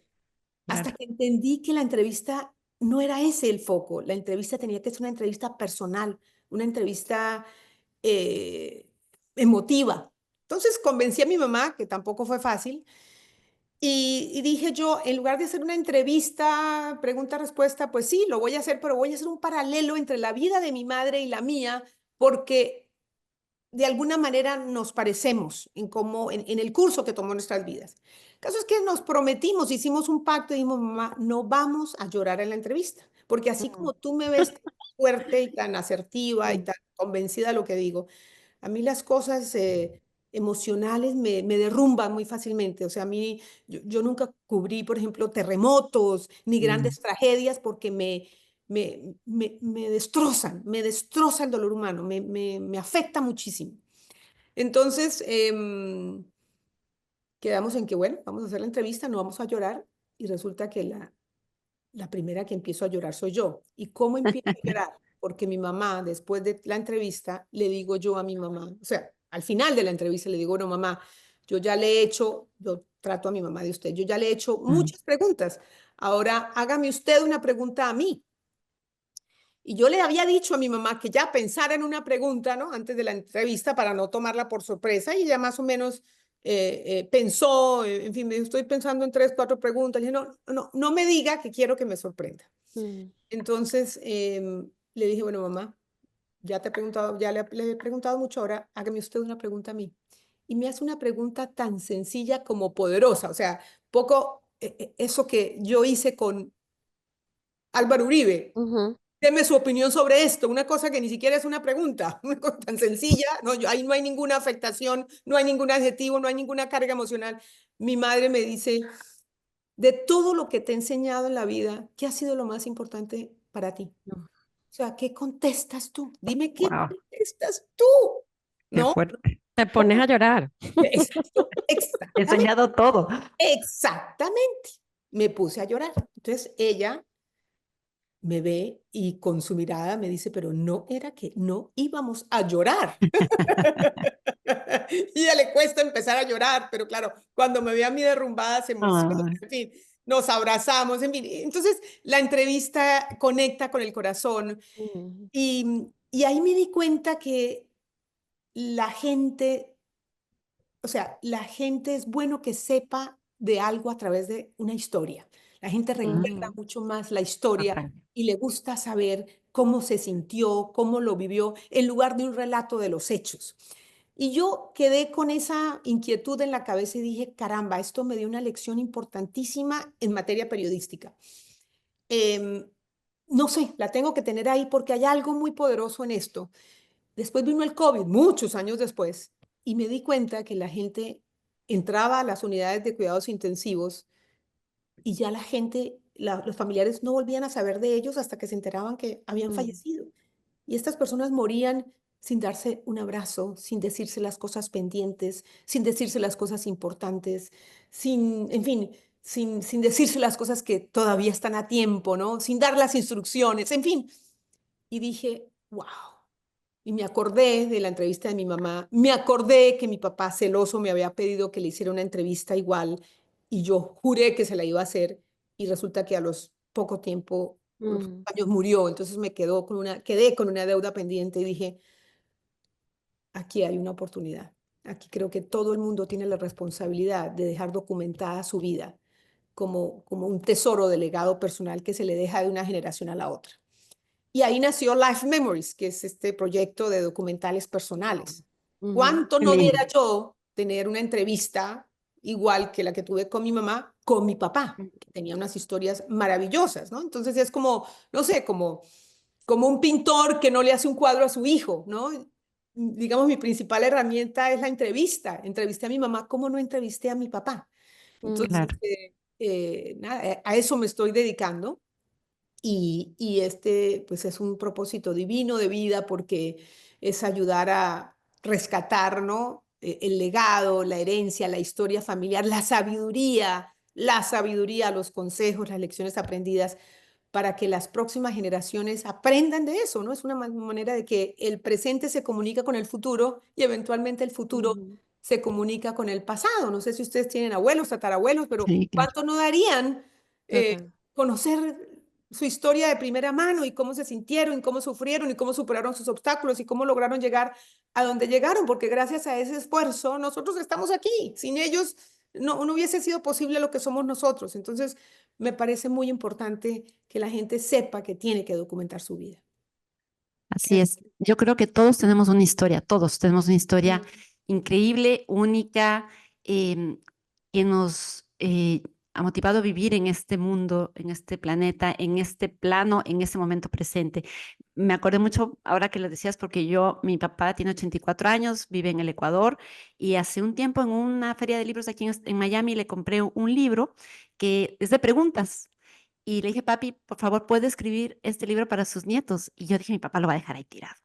Hasta Claro. que entendí que la entrevista no era ese el foco. La entrevista tenía que ser una entrevista personal, una entrevista eh, emotiva. Entonces convencí a mi mamá, que tampoco fue fácil, y dije yo, en lugar de hacer una entrevista, pregunta-respuesta, pues sí, lo voy a hacer, pero voy a hacer un paralelo entre la vida de mi madre y la mía, porque de alguna manera nos parecemos en cómo, en el curso que tomó nuestras vidas. El caso es que nos prometimos, hicimos un pacto y dijimos, mamá, no vamos a llorar en la entrevista, porque así Mm. como tú me ves tan fuerte y tan asertiva y Sí. tan convencida de lo que digo, a mí las cosas emocionales me derrumban muy fácilmente. O sea, a mí, yo nunca cubrí, por ejemplo, terremotos ni Mm. grandes tragedias porque me destroza el dolor humano, me afecta muchísimo. Entonces, quedamos en que, bueno, vamos a hacer la entrevista, no vamos a llorar. Y resulta que la primera que empiezo a llorar soy yo. ¿Y cómo empiezo a llorar? Porque mi mamá, después de la entrevista, le digo yo a mi mamá, o sea, al final de la entrevista le digo, no, mamá, yo ya le he hecho, yo trato a mi mamá de usted, yo ya le he hecho Mm. muchas preguntas. Ahora hágame usted una pregunta a mí. Y yo le había dicho a mi mamá que ya pensara en una pregunta, ¿no? Antes de la entrevista para no tomarla por sorpresa y ella más o menos pensó, en fin, me dijo, estoy pensando en 3, 4 preguntas. Le dije, no me diga que quiero que me sorprenda. Mm. Entonces le dije, bueno, mamá, ya te he preguntado, le he preguntado mucho, ahora hágame usted una pregunta a mí. Y me hace una pregunta tan sencilla como poderosa, o sea, poco eso que yo hice con Álvaro Uribe. Ujú. Deme su opinión sobre esto, una cosa que ni siquiera es una pregunta, una cosa tan sencilla, no, ahí no hay ninguna afectación, no hay ningún adjetivo, no hay ninguna carga emocional. Mi madre me dice, de todo lo que te he enseñado en la vida, ¿qué ha sido lo más importante para ti? No. O sea, ¿qué contestas tú? Dime qué Wow, contestas tú, qué ¿no? fuerte. Te pones a llorar. Exacto, He exactamente, soñado todo. exactamente. Me puse a llorar. Entonces ella me ve y con su mirada me dice, pero no era que no íbamos a llorar. Y a ella le cuesta empezar a llorar, pero claro, cuando me ve a mí derrumbada se emociona, Ay, en fin, nos abrazamos, en fin. Entonces la entrevista conecta con el corazón Mm. y ahí me di cuenta que la gente, o sea, la gente es bueno que sepa de algo a través de una historia. La gente recuerda Ujú. mucho más la historia total. y le gusta saber cómo se sintió, cómo lo vivió, en lugar de un relato de los hechos. Y yo quedé con esa inquietud en la cabeza y dije, caramba, esto me dio una lección importantísima en materia periodística. Em, no sé, la tengo que tener ahí porque hay algo muy poderoso en esto. Después vino el COVID, muchos años después, y me di cuenta que la gente entraba a las unidades de cuidados intensivos y ya la gente, los familiares no volvían a saber de ellos hasta que se enteraban que habían Mm. fallecido. Y estas personas morían sin darse un abrazo, sin decirse las cosas pendientes, sin decirse las cosas importantes, sin, en fin, sin decirse las cosas que todavía están a tiempo, ¿no? Sin dar las instrucciones, en fin. Y dije, wow. Y me acordé de la entrevista de mi mamá, me acordé que mi papá celoso me había pedido que le hiciera una entrevista igual y yo juré que se la iba a hacer y resulta que a los poco tiempo, a los Mm. años murió, entonces quedé con una deuda pendiente y dije, aquí hay una oportunidad. Aquí creo que todo el mundo tiene la responsabilidad de dejar documentada su vida como un tesoro de legado personal que se le deja de una generación a la otra. Y ahí nació Life Memories, que es este proyecto de documentales personales. Ujú. ¿Cuánto Qué no lindo. diera yo tener una entrevista igual que la que tuve con mi mamá, con mi papá, que tenía unas historias maravillosas, ¿no? Entonces es como, no sé, como un pintor que no le hace un cuadro a su hijo, ¿no? Digamos, mi principal herramienta es la entrevista. Entrevisté a mi mamá, ¿cómo no entrevisté a mi papá? Entonces, Mm. Claro. nada, a eso me estoy dedicando. Y este, pues es un propósito divino de vida porque es ayudar a rescatar, ¿no? El legado, la herencia, la historia familiar, la sabiduría, los consejos, las lecciones aprendidas para que las próximas generaciones aprendan de eso, ¿no? Es una manera de que el presente se comunica con el futuro y eventualmente el futuro Ujú. se comunica con el pasado. No sé si ustedes tienen abuelos, tatarabuelos, pero Sí, claro. ¿cuánto no darían eh, Total. conocer su historia de primera mano y cómo se sintieron y cómo sufrieron y cómo superaron sus obstáculos y cómo lograron llegar a donde llegaron? Porque gracias a ese esfuerzo nosotros estamos aquí. Sin ellos no hubiese sido posible lo que somos nosotros. Entonces, me parece muy importante que la gente sepa que tiene que documentar su vida. Así es. Yo creo que todos tenemos una historia, todos tenemos una historia Mm. increíble, única, que nos ha motivado a vivir en este mundo, en este planeta, en este plano, en este momento presente. Me acordé mucho ahora que lo decías porque mi papá tiene 84 años, vive en el Ecuador y hace un tiempo en una feria de libros aquí en Miami le compré un libro que es de preguntas. Y le dije, papi, por favor, ¿puede escribir este libro para sus nietos? Y yo dije, mi papá lo va a dejar ahí tirado.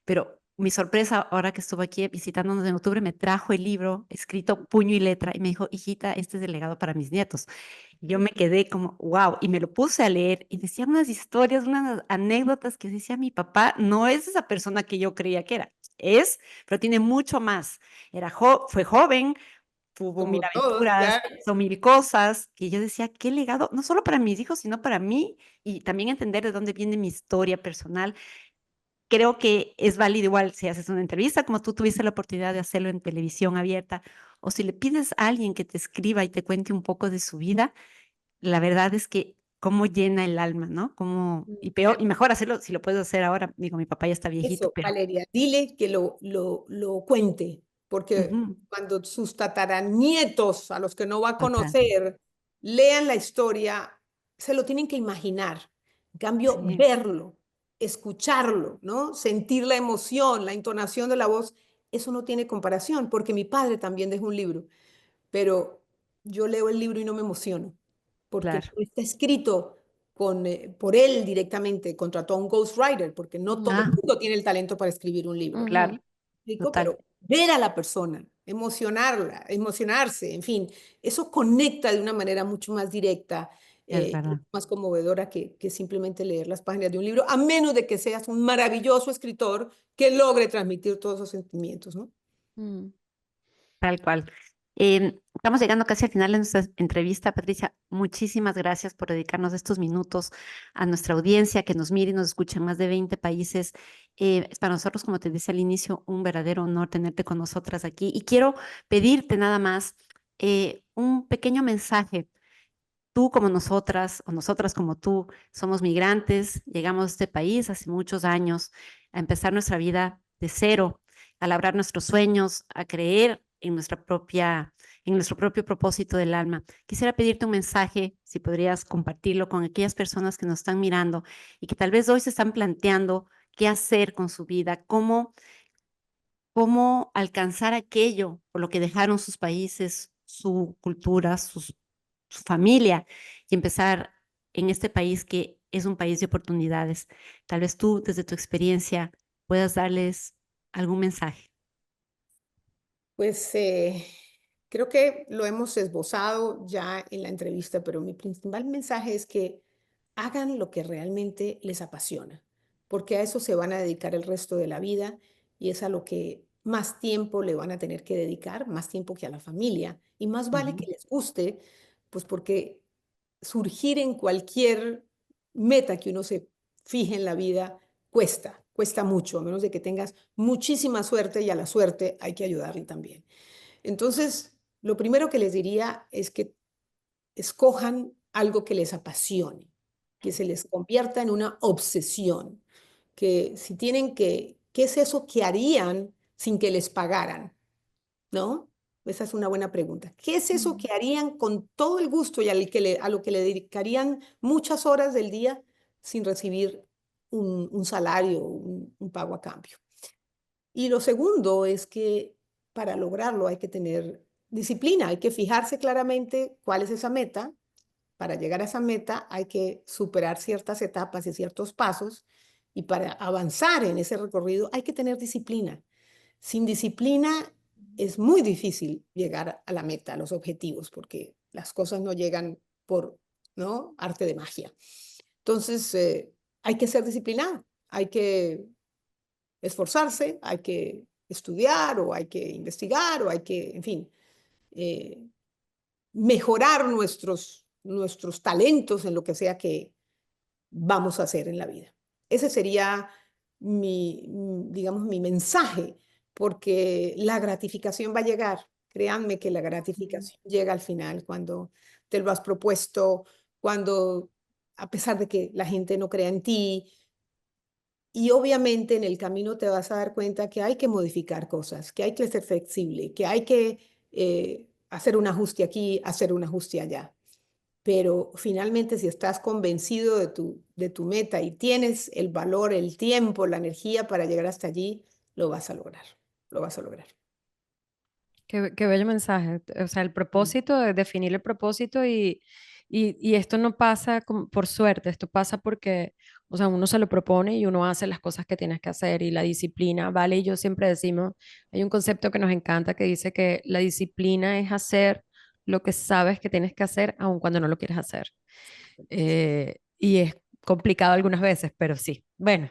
Pero mi sorpresa, ahora que estuvo aquí visitándonos en octubre, me trajo el libro escrito puño y letra y me dijo, hijita, este es el legado para mis nietos. Y yo me quedé como, wow, y me lo puse a leer y decía unas historias, unas anécdotas que decía mi papá, no es esa persona que yo creía que era. Es, pero tiene mucho más. Fue joven, tuvo mil Como todos, aventuras, claro. hizo mil cosas, que yo decía, qué legado, no solo para mis hijos, sino para mí, y también entender de dónde viene mi historia personal. Creo que es válido igual si haces una entrevista, como tú tuviste la oportunidad de hacerlo en televisión abierta, o si le pides a alguien que te escriba y te cuente un poco de su vida, la verdad es que cómo llena el alma, ¿no? Y peor, y mejor hacerlo si lo puedes hacer ahora. Digo, mi papá ya está viejito, Eso, pero Valeria, dile que lo cuente, porque ujú, cuando sus tataranietos, a los que no va a total, conocer, lean la historia, se lo tienen que imaginar. En cambio, sí, verlo, escucharlo, ¿no? Sentir la emoción, la entonación de la voz, eso no tiene comparación, porque mi padre también dejó un libro, pero yo leo el libro y no me emociono, porque claro. no está escrito por él directamente, contrató a un ghostwriter, porque no todo el Ah, mundo tiene el talento para escribir un libro. claro, Ujú. ¿Me explico? total, Pero ver a la persona, emocionarla, emocionarse, en fin, eso conecta de una manera mucho más directa, es verdad. más conmovedora que simplemente leer las páginas de un libro, a menos de que seas un maravilloso escritor que logre transmitir todos esos sentimientos, ¿no? Mm. Tal cual. Estamos llegando casi al final de nuestra entrevista, Patricia. Muchísimas gracias por dedicarnos estos minutos a nuestra audiencia que nos mire y nos escucha en más de 20 países. Es para nosotros, como te decía al inicio, un verdadero honor tenerte con nosotras aquí. Y quiero pedirte nada más un pequeño mensaje. Tú como nosotras o nosotras como tú somos migrantes, llegamos a este país hace muchos años a empezar nuestra vida de cero, a labrar nuestros sueños, a creer en nuestro propio propósito del alma. Quisiera pedirte un mensaje, si podrías compartirlo con aquellas personas que nos están mirando y que tal vez hoy se están planteando qué hacer con su vida, cómo alcanzar aquello por lo que dejaron sus países, su cultura, su familia y empezar en este país que es un país de oportunidades. Tal vez tú, desde tu experiencia, puedas darles algún mensaje. Pues creo que lo hemos esbozado ya en la entrevista, pero mi principal mensaje es que hagan lo que realmente les apasiona, porque a eso se van a dedicar el resto de la vida y es a lo que más tiempo le van a tener que dedicar, más tiempo que a la familia. Y más vale Ujú, que les guste, pues porque surgir en cualquier meta que uno se fije en la vida cuesta mucho, a menos de que tengas muchísima suerte y a la suerte hay que ayudarle también. Entonces, lo primero que les diría es que escojan algo que les apasione, que se les convierta en una obsesión, que si tienen ¿qué es eso que harían sin que les pagaran? ¿No? Esa es una buena pregunta. ¿Qué es eso Mm. que harían con todo el gusto y a lo que le dedicarían muchas horas del día sin recibir un salario, un pago a cambio? Y lo segundo es que para lograrlo hay que tener disciplina, hay que fijarse claramente cuál es esa meta. Para llegar a esa meta hay que superar ciertas etapas y ciertos pasos y para avanzar en ese recorrido hay que tener disciplina. Sin disciplina es muy difícil llegar a la meta, a los objetivos, porque las cosas no llegan por, ¿no? Arte de magia. Entonces, hay que ser disciplinado, hay que esforzarse, hay que estudiar o hay que investigar o hay que, en fin, eh, mejorar nuestros talentos en lo que sea que vamos a hacer en la vida. Ese sería digamos, mi mensaje, porque la gratificación va a llegar. Créanme que la gratificación llega al final cuando te lo has propuesto, cuando, a pesar de que la gente no crea en ti, y obviamente en el camino te vas a dar cuenta que hay que modificar cosas, que hay que ser flexible, que hay que hacer un ajuste aquí, hacer un ajuste allá. Pero finalmente, si estás convencido de tu meta y tienes el valor, el tiempo, la energía para llegar hasta allí, lo vas a lograr. Lo vas a lograr. Qué bello mensaje. O sea, el Mm. propósito, de definir el propósito y esto no pasa por suerte, esto pasa porque, o sea, uno se lo propone y uno hace las cosas que tienes que hacer y la disciplina, ¿vale? Y yo siempre decimos, hay un concepto que nos encanta que dice que la disciplina es hacer lo que sabes que tienes que hacer aun cuando no lo quieres hacer. Y es complicado algunas veces, pero sí. Bueno,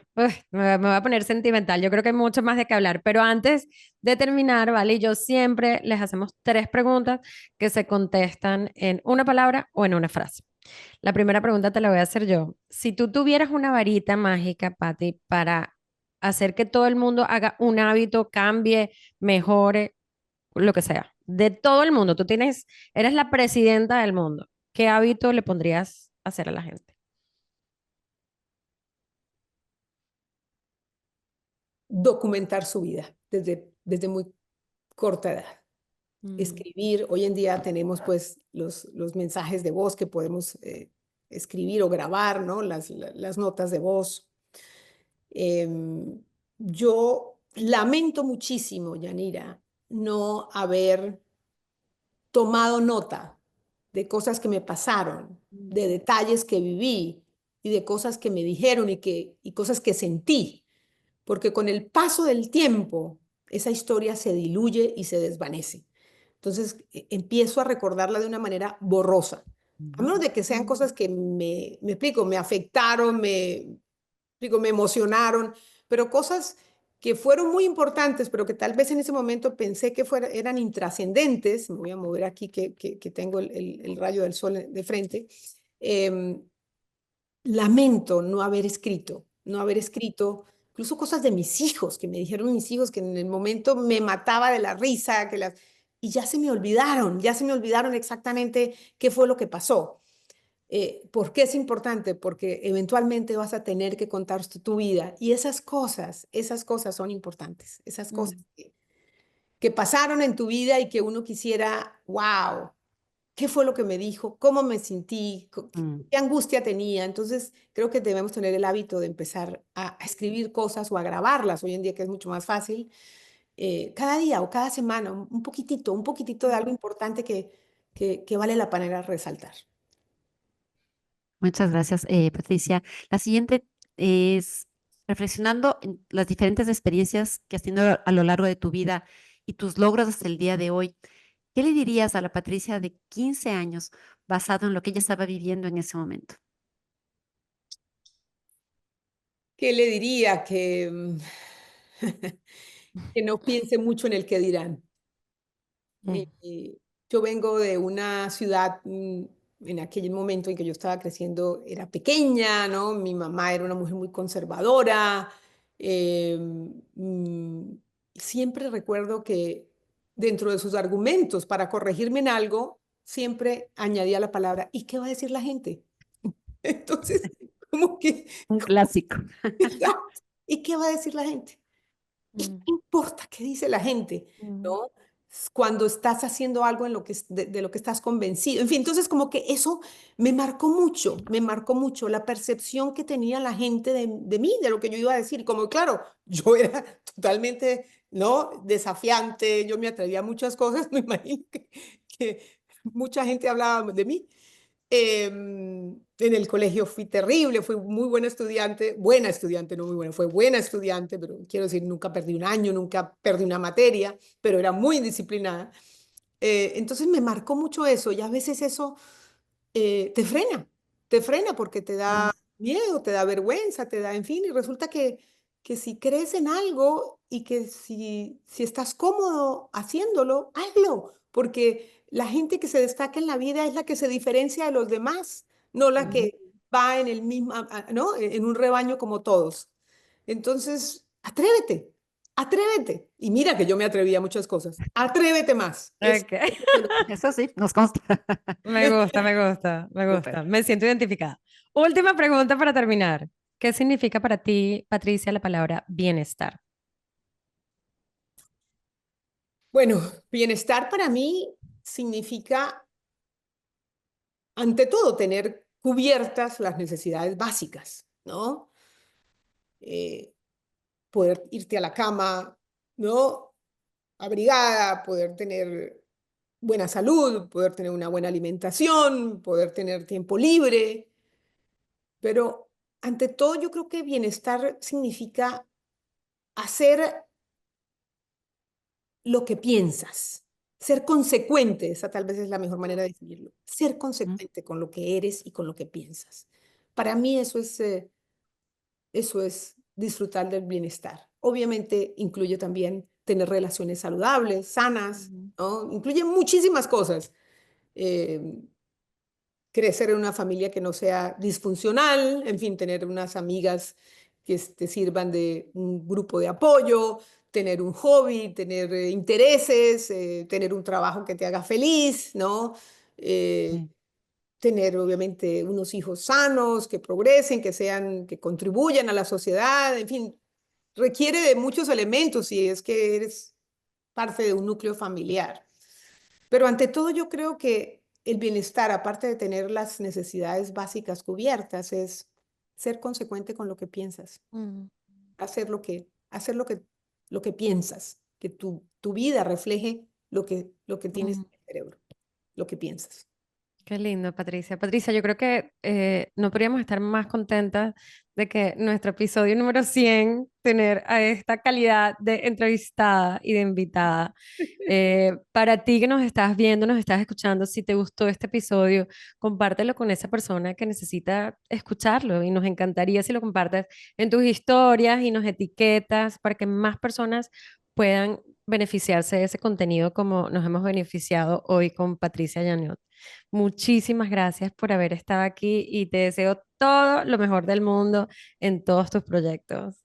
me voy a poner sentimental. Yo creo que hay mucho más de qué hablar, pero antes de terminar, ¿vale? Yo siempre les hacemos tres preguntas que se contestan en una palabra o en una frase. La primera pregunta te la voy a hacer yo. Si tú tuvieras una varita mágica, Patti, para hacer que todo el mundo haga un hábito, cambie, mejore, lo que sea, de todo el mundo, eres la presidenta del mundo, ¿qué hábito le pondrías hacer a la gente? Documentar su vida desde muy corta edad. Escribir, hoy en día tenemos pues los mensajes de voz que podemos escribir o grabar, ¿no? Las notas de voz. Yo lamento muchísimo, Yanira, no haber tomado nota de cosas que me pasaron, de detalles que viví y de cosas que me dijeron y cosas que sentí, porque con el paso del tiempo esa historia se diluye y se desvanece. Entonces empiezo a recordarla de una manera borrosa, a menos de que sean cosas que me explico, me afectaron, me emocionaron, pero cosas que fueron muy importantes, pero que tal vez en ese momento pensé que eran intrascendentes. Me voy a mover aquí que tengo el rayo del sol de frente. Eh, Lamento no haber escrito, incluso cosas de mis hijos, que me dijeron mis hijos, que en el momento me mataba de la risa, y ya se me olvidaron exactamente qué fue lo que pasó. ¿Por qué es importante? Porque eventualmente vas a tener que contar tu vida y esas cosas son importantes, esas cosas que pasaron en tu vida y que uno quisiera, wow, ¿qué fue lo que me dijo? ¿Cómo me sentí? ¿Qué angustia tenía? Entonces, creo que debemos tener el hábito de empezar a escribir cosas o a grabarlas hoy en día, que es mucho más fácil, cada día o cada semana, un poquitito de algo importante que vale la pena resaltar. Muchas gracias, Patricia. La siguiente es reflexionando en las diferentes experiencias que has tenido a lo largo de tu vida y tus logros hasta el día de hoy. ¿Qué le dirías a la Patricia de 15 años basado en lo que ella estaba viviendo en ese momento? ¿Qué le diría? Que no piense mucho en el que dirán. Mm, Yo vengo de una ciudad, en aquel momento en que yo estaba creciendo, era pequeña, ¿no? Mi mamá era una mujer muy conservadora. eh, mm, Siempre recuerdo que dentro de sus argumentos para corregirme en algo, siempre añadía la palabra, ¿y qué va a decir la gente? Entonces, como que, un clásico. exacto, ¿y qué va a decir la gente? ¿Y qué Mm, importa qué dice la gente? mm, ¿No? Cuando estás haciendo algo en de lo que estás convencido. En fin, entonces como que eso me marcó mucho la percepción que tenía la gente de mí, de lo que yo iba a decir. Como claro, yo era totalmente, ¿no? Desafiante, yo me atrevía a muchas cosas, me imagino que mucha gente hablaba de mí. En el colegio fui terrible, fui muy buena estudiante, no muy buena, fue buena estudiante, pero quiero decir, nunca perdí un año, nunca perdí una materia, pero era muy disciplinada. Entonces me marcó mucho eso y a veces eso te frena porque te da mm, miedo, te da vergüenza, te da, en fin, y resulta que si crees en algo y que si estás cómodo haciéndolo, hazlo, porque la gente que se destaca en la vida es la que se diferencia de los demás, no la mm. que va en el mismo, ¿no? En un rebaño como todos. Entonces, atrévete, atrévete. Y mira que yo me atreví a muchas cosas. Atrévete más. Ok. Eso sí, nos consta. Me gusta, me gusta, me Súper. gusta. Me siento identificada. Última pregunta para terminar. ¿Qué significa para ti, Patricia, la palabra bienestar? Bueno, bienestar para mí significa, ante todo, tener cubiertas las necesidades básicas, ¿no? Eh, Poder irte a la cama, ¿no? Abrigada, poder tener buena salud, poder tener una buena alimentación, poder tener tiempo libre, pero ante todo yo creo que bienestar significa hacer lo que piensas, ser consecuente, esa tal vez es la mejor manera de definirlo, ser Mm, consecuente con lo que eres y con lo que piensas. Para mí eso es disfrutar del bienestar. Obviamente incluye también tener relaciones saludables, sanas, mm, ¿no? Incluye muchísimas cosas. Eh, Crecer en una familia que no sea disfuncional, en fin, tener unas amigas que te sirvan de un grupo de apoyo, tener un hobby, tener intereses, tener un trabajo que te haga feliz, ¿no? Eh, sí. tener obviamente unos hijos sanos, que progresen, que contribuyan a la sociedad, en fin, requiere de muchos elementos si es que eres parte de un núcleo familiar. Pero ante todo yo creo que el bienestar, aparte de tener las necesidades básicas cubiertas, es ser consecuente con lo que piensas, Mm. hacer lo que piensas, que tu vida refleje lo que tienes en el cerebro, lo que piensas. Qué lindo, Patricia. Patricia, yo creo que no podríamos estar más contentas de que nuestro episodio número 100 tener a esta calidad de entrevistada y de invitada. Para ti que nos estás viendo, nos estás escuchando, si te gustó este episodio, compártelo con esa persona que necesita escucharlo y nos encantaría si lo compartes en tus historias y nos etiquetas para que más personas puedan beneficiarse de ese contenido como nos hemos beneficiado hoy con Patricia Yaniot. Muchísimas gracias por haber estado aquí y te deseo todo lo mejor del mundo en todos tus proyectos.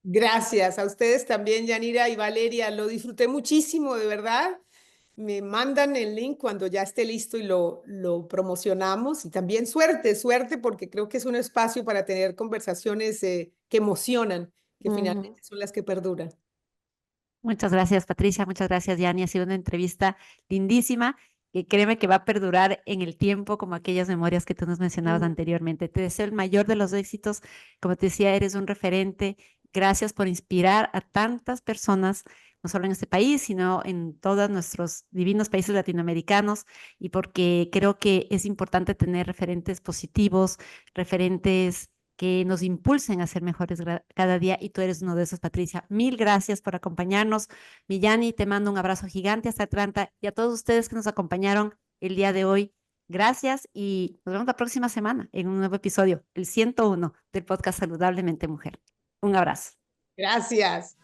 Gracias a ustedes también, Yanira y Valeria. Lo disfruté muchísimo, de verdad. Me mandan el link cuando ya esté listo y lo promocionamos. Y también suerte, porque creo que es un espacio para tener conversaciones que emocionan, que Ujú. finalmente son las que perduran. Muchas gracias, Patricia. Muchas gracias, Yani. Ha sido una entrevista lindísima que créeme que va a perdurar en el tiempo como aquellas memorias que tú nos mencionabas Mm. anteriormente. Te deseo el mayor de los éxitos. Como te decía, eres un referente. Gracias por inspirar a tantas personas, no solo en este país, sino en todos nuestros divinos países latinoamericanos, y porque creo que es importante tener referentes positivos, referentes que nos impulsen a ser mejores cada día, y tú eres uno de esos, Patricia. Mil gracias por acompañarnos. Millani, te mando un abrazo gigante hasta Atlanta, y a todos ustedes que nos acompañaron el día de hoy. Gracias y nos vemos la próxima semana en un nuevo episodio, el 101 del podcast Saludablemente Mujer. Un abrazo. Gracias.